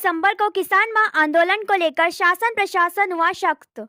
दिसंबर को किसान माह आंदोलन को लेकर शासन प्रशासन हुआ सख्त।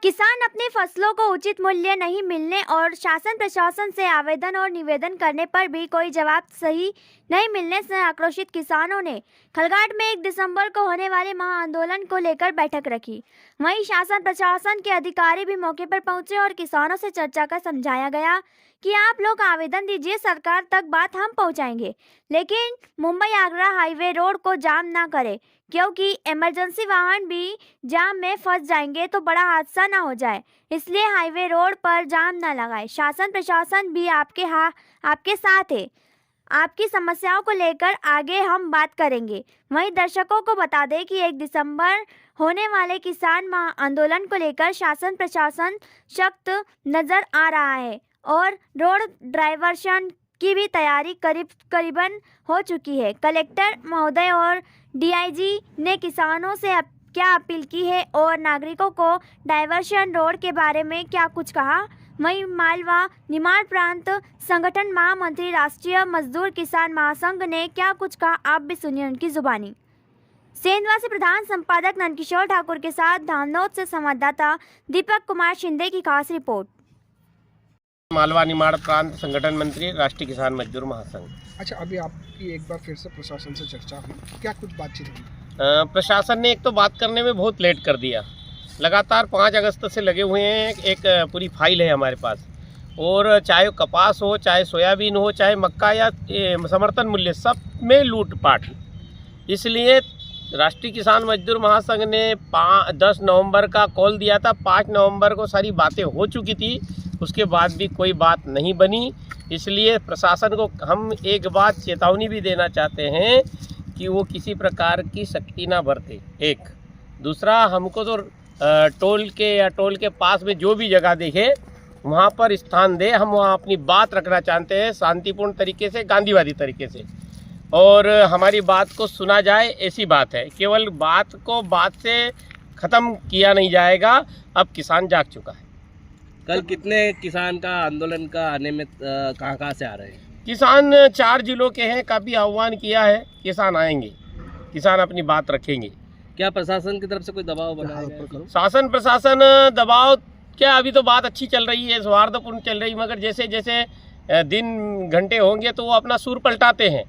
किसान अपनी फसलों को उचित मूल्य नहीं मिलने और शासन प्रशासन से आवेदन और निवेदन करने पर भी कोई जवाब सही नहीं मिलने से आक्रोशित किसानों ने खलघाट में 1 दिसंबर को होने वाले महा आंदोलन को लेकर बैठक रखी। वहीं शासन प्रशासन के अधिकारी भी मौके पर पहुंचे और किसानों से चर्चा कर समझाया गया कि आप लोग आवेदन दीजिए, सरकार तक बात हम पहुंचाएंगे, लेकिन मुंबई आगरा हाईवे रोड को जाम ना करें, क्योंकि इमरजेंसी वाहन भी जाम में फंस जाएंगे तो बड़ा हादसा ना हो जाए, इसलिए हाईवे रोड पर जाम ना लगाएं। शासन प्रशासन भी आपके साथ है, आपकी समस्याओं को लेकर आगे हम बात करेंगे। वहीं दर्शकों को बता दें कि 1 दिसंबर होने वाले किसान माह आंदोलन को लेकर शासन प्रशासन सख्त नजर आ रहा है और रोड डाइवर्शन की भी तैयारी करीबन हो चुकी है। कलेक्टर महोदय और डीआईजी ने किसानों से क्या अपील की है और नागरिकों को डाइवर्शन रोड के बारे में क्या कुछ कहा। वहीं मालवा निमाड़ प्रांत संगठन महामंत्री राष्ट्रीय मजदूर किसान महासंघ ने क्या कुछ कहा, आप भी सुनिए उनकी जुबानी। सेंधवा से प्रधान संपादक नंदकिशोर ठाकुर के साथ धामनोद से संवाददाता दीपक कुमार शिंदे की खास रिपोर्ट। मालवा निमाड़ प्रांत संगठन मंत्री राष्ट्रीय किसान मजदूर महासंघ। अच्छा, अभी आपकी एक बार फिर से प्रशासन से चर्चा हुई, क्या कुछ बातचीत हुई? प्रशासन ने एक तो बात करने में बहुत लेट कर दिया। लगातार 5 अगस्त से लगे हुए हैं, एक पूरी फाइल है हमारे पास, और चाहे कपास हो, चाहे सोयाबीन हो, चाहे मक्का या समर्थन मूल्य, सब में लूटपाट। इसलिए राष्ट्रीय किसान मजदूर महासंघ ने 10 नवंबर का कॉल दिया था। 5 नवंबर को सारी बातें हो चुकी थी, उसके बाद भी कोई बात नहीं बनी। इसलिए प्रशासन को हम एक बात चेतावनी भी देना चाहते हैं कि वो किसी प्रकार की सख्ती ना बरते। एक दूसरा, हमको तो टोल के पास में जो भी जगह देखे वहाँ पर स्थान दे। हम वहाँ अपनी बात रखना चाहते हैं शांतिपूर्ण तरीके से, गांधीवादी तरीके से, और हमारी बात को सुना जाए, ऐसी बात है। केवल बात को बात से ख़त्म किया नहीं जाएगा। अब किसान जाग चुका है। कल कितने किसान का आंदोलन का आने में कहाँ से आ रहे हैं? किसान 4 जिलों के हैं। काफ़ी आह्वान किया है, किसान आएंगे, किसान अपनी बात रखेंगे। क्या प्रशासन की तरफ से कोई दबाव बनाया गया? शासन प्रशासन दबाव क्या, अभी तो बात अच्छी चल रही है, सौहार्दपूर्ण चल रही, मगर जैसे जैसे दिन घंटे होंगे तो वो अपना सूर पलटाते हैं,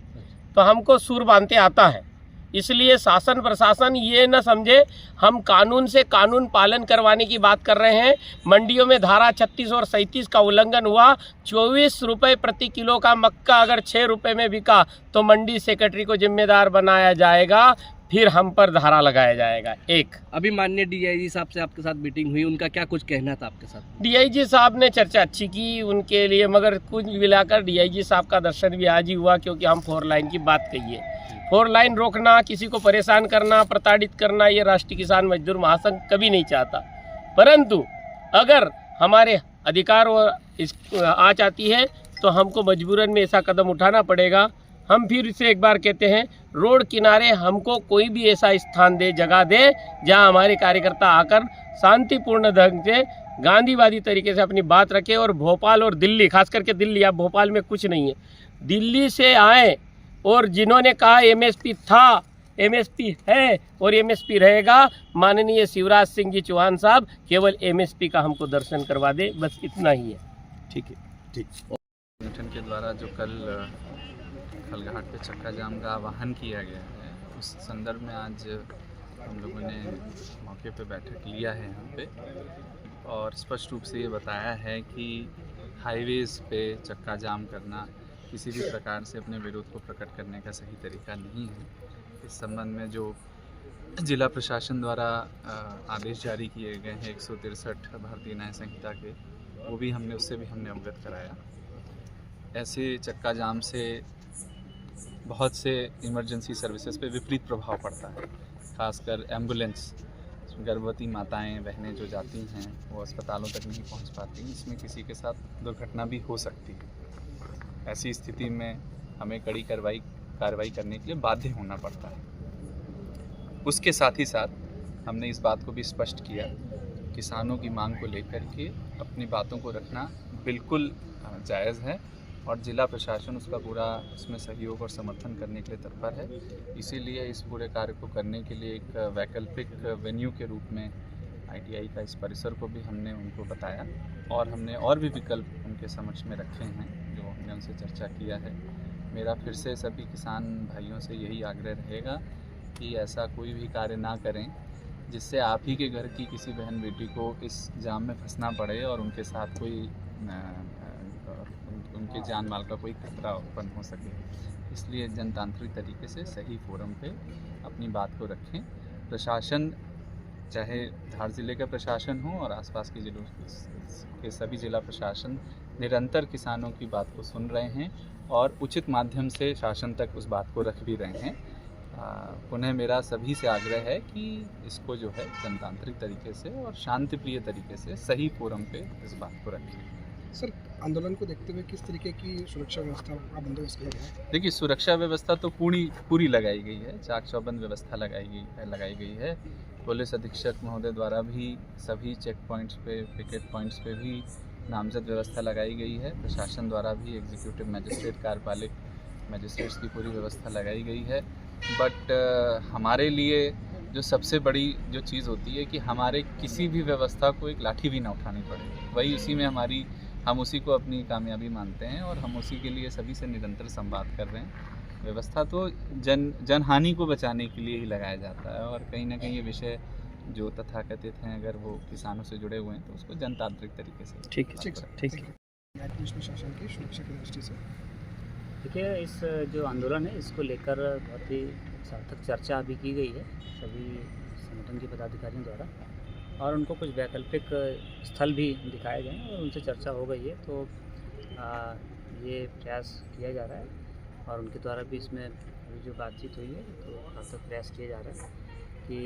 तो हमको सूर बांधते आता है। इसलिए शासन प्रशासन ये न समझे हम कानून से कानून पालन करवाने की बात कर रहे हैं। मंडियों में धारा 36 और 37 का उल्लंघन हुआ। 24 रुपये प्रति किलो का मक्का अगर 6 रुपये में बिका तो मंडी सेक्रेटरी को जिम्मेदार बनाया जाएगा, फिर हम पर धारा लगाया जाएगा। एक अभी माननीय डीआईजी साहब से आपके साथ मीटिंग हुई, उनका क्या कुछ कहना था आपके साथ? डीआईजी साहब ने चर्चा अच्छी की उनके लिए, मगर कुछ मिलाकर डीआईजी साहब का दर्शन भी आज ही हुआ, क्योंकि हम 4 लाइन की बात कही है। 4 लाइन रोकना, किसी को परेशान करना, प्रताड़ित करना, ये राष्ट्रीय किसान मजदूर महासंघ कभी नहीं चाहता। परंतु अगर हमारे अधिकार आ जाती है तो हमको मजबूरन में ऐसा कदम उठाना पड़ेगा। हम फिर से एक बार कहते हैं, रोड किनारे हमको कोई भी ऐसा स्थान दे, जगह दे, जहां हमारे कार्यकर्ता आकर शांतिपूर्ण ढंग से गांधीवादी तरीके से अपनी बात रखें। और भोपाल और दिल्ली, खास करके दिल्ली, अब भोपाल में कुछ नहीं है, दिल्ली से आए और जिन्होंने कहा एमएसपी था, एमएसपी है और एमएसपी रहेगा, माननीय शिवराज सिंह जी चौहान साहब केवल एमएसपी का हमको दर्शन करवा दे, बस इतना ही है। ठीक है, ठीक। संगठन के द्वारा जो कल खलघाट पे चक्का जाम का आह्वान किया गया है, उस संदर्भ में आज हम लोगों ने मौके पे बैठक लिया है यहाँ पे, और स्पष्ट रूप से ये बताया है कि हाईवेज़ पे चक्का जाम करना किसी भी प्रकार से अपने विरोध को प्रकट करने का सही तरीका नहीं है। इस संबंध में जो जिला प्रशासन द्वारा आदेश जारी किए गए हैं 163 भारतीय न्याय संहिता के, वो भी उससे भी हमने अवगत कराया। ऐसे चक्का जाम से बहुत से इमरजेंसी सर्विसेज पे विपरीत प्रभाव पड़ता है, खासकर एम्बुलेंस, गर्भवती माताएं, बहनें जो जाती हैं वो अस्पतालों तक नहीं पहुंच पाती, इसमें किसी के साथ दुर्घटना भी हो सकती है। ऐसी स्थिति में हमें कड़ी कार्रवाई करने के लिए बाध्य होना पड़ता है। उसके साथ ही साथ हमने इस बात को भी स्पष्ट किया, किसानों की मांग को लेकर के अपनी बातों को रखना बिल्कुल जायज़ है और ज़िला प्रशासन उसका पूरा उसमें सहयोग और समर्थन करने के लिए तत्पर है। इसीलिए इस पूरे कार्य को करने के लिए एक वैकल्पिक वेन्यू के रूप में ITI का इस परिसर को भी हमने उनको बताया और हमने और भी विकल्प उनके समक्ष में रखे हैं जो हमने उनसे चर्चा किया है। मेरा फिर से सभी किसान भाइयों से यही आग्रह रहेगा कि ऐसा कोई भी कार्य ना करें जिससे आप ही के घर की किसी बहन बेटी को इस जाम में फंसना पड़े और उनके साथ कोई उनके जान माल का कोई खतरा उत्पन्न हो सके। इसलिए जनतांत्रिक तरीके से सही फोरम पे अपनी बात को रखें। प्रशासन, चाहे धार ज़िले का प्रशासन हो और आसपास के ज़िलों के सभी ज़िला प्रशासन निरंतर किसानों की बात को सुन रहे हैं और उचित माध्यम से शासन तक उस बात को रख भी रहे हैं। पुनः मेरा सभी से आग्रह है कि इसको जो है जनतांत्रिक तरीके से और शांतिप्रिय तरीके से सही फोरम पे इस बात को रखें। सर, आंदोलन को देखते हुए किस तरीके की सुरक्षा व्यवस्था का बंदोबस्त किया गया है? देखिए, सुरक्षा व्यवस्था तो पूरी लगाई गई है। चाक चौबंद व्यवस्था लगाई गई है। पुलिस अधीक्षक महोदय द्वारा भी सभी चेक पॉइंट्स पे, पिकेट पॉइंट्स पे भी नामजद व्यवस्था लगाई गई है। प्रशासन द्वारा भी एग्जीक्यूटिव मजिस्ट्रेट, कार्यपालिक मजिस्ट्रेट्स की पूरी व्यवस्था लगाई गई है। बट हमारे लिए जो सबसे बड़ी जो चीज़ होती है कि हमारे किसी भी व्यवस्था को एक लाठी भी ना उठानी पड़े, वही उसी में हम उसी को अपनी कामयाबी मानते हैं और हम उसी के लिए सभी से निरंतर संवाद कर रहे हैं। व्यवस्था तो जनहानि को बचाने के लिए ही लगाया जाता है और कहीं ना कहीं ये विषय जो तथाकथित हैं अगर वो किसानों से जुड़े हुए हैं तो उसको जनतांत्रिक तरीके से ठीक है। पुलिस प्रशासन की सुरक्षा की दृष्टि से देखिए, इस जो आंदोलन है इसको लेकर बहुत ही सार्थक चर्चा अभी की गई है सभी संगठन के पदाधिकारियों द्वारा और उनको कुछ वैकल्पिक स्थल भी दिखाए गए हैं और उनसे चर्चा हो गई है। तो ये प्रयास किया जा रहा है और उनके द्वारा भी इसमें अभी जो बातचीत हुई है तो सार्थक प्रयास किया जा रहा है कि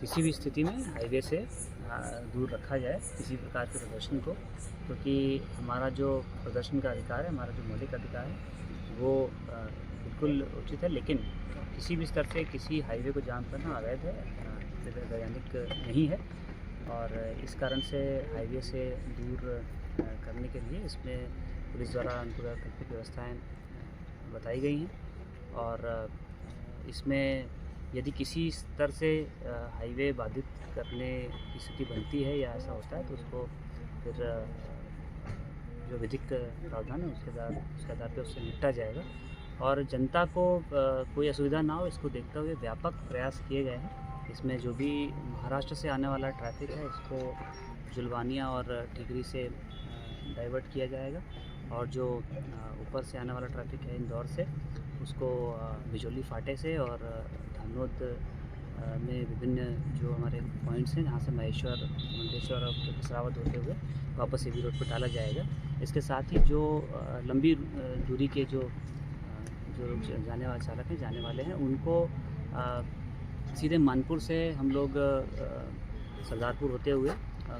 किसी भी स्थिति में हाईवे से दूर रखा जाए किसी प्रकार के प्रदर्शन को, क्योंकि हमारा जो प्रदर्शन का अधिकार है, हमारा जो मौलिक अधिकार है वो बिल्कुल उचित है, लेकिन किसी भी स्तर से किसी हाईवे को जाम करना अवैध है, वैधानिक नहीं है और इस कारण से हाईवे से दूर करने के लिए इसमें पुलिस द्वारा वैकल्पिक व्यवस्थाएं बताई गई हैं और इसमें यदि किसी स्तर से हाईवे बाधित करने की स्थिति बनती है या ऐसा होता है तो उसको फिर जो विधिक प्रावधान है उसके आधार पर उससे निपटा जाएगा और जनता को कोई असुविधा ना हो इसको देखते हुए व्यापक प्रयास किए गए हैं। इसमें जो भी महाराष्ट्र से आने वाला ट्रैफिक है इसको जुलवानिया और टिकरी से डाइवर्ट किया जाएगा और जो ऊपर से आने वाला ट्रैफिक है इंदौर से उसको बिजोली फाटे से और धानोद में विभिन्न जो हमारे पॉइंट्स हैं जहाँ से महेश्वर, मंडेश्वर और कसरावत होते हुए वापस एवी रोड पर डाला जाएगा। इसके साथ ही जो लंबी दूरी के जो जाने वाले चालक हैं, जाने वाले हैं, उनको सीधे मानपुर से हम लोग सरदारपुर होते हुए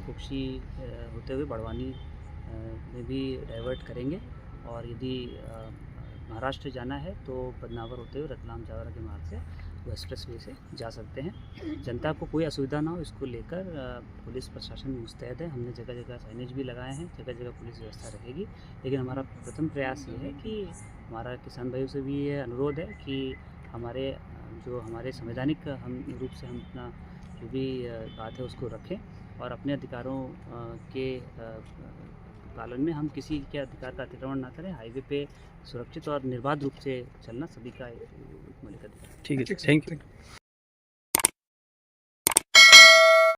कुक्षी होते हुए बड़वानी में भी डाइवर्ट करेंगे और यदि महाराष्ट्र जाना है तो बदनावर होते हुए रतलाम जावरा के मार्ग से वो एक्सप्रेसवे से जा सकते हैं। जनता को कोई असुविधा ना हो इसको लेकर पुलिस प्रशासन मुस्तैद है। हमने जगह जगह साइनेज भी लगाए हैं, जगह जगह पुलिस व्यवस्था रहेगी, लेकिन हमारा प्रथम प्रयास ये है कि हमारा किसान भाइयों से भी ये अनुरोध है कि हमारे संवैधानिक हम रूप से हम अपना जो भी बात है उसको रखें और अपने अधिकारों के पालन में हम किसी के अधिकार का अतिक्रमण ना करें। हाईवे पे सुरक्षित और निर्बाध रूप से चलना सभी का एक मौलिक अधिकार। ठीक है, थैंक यू।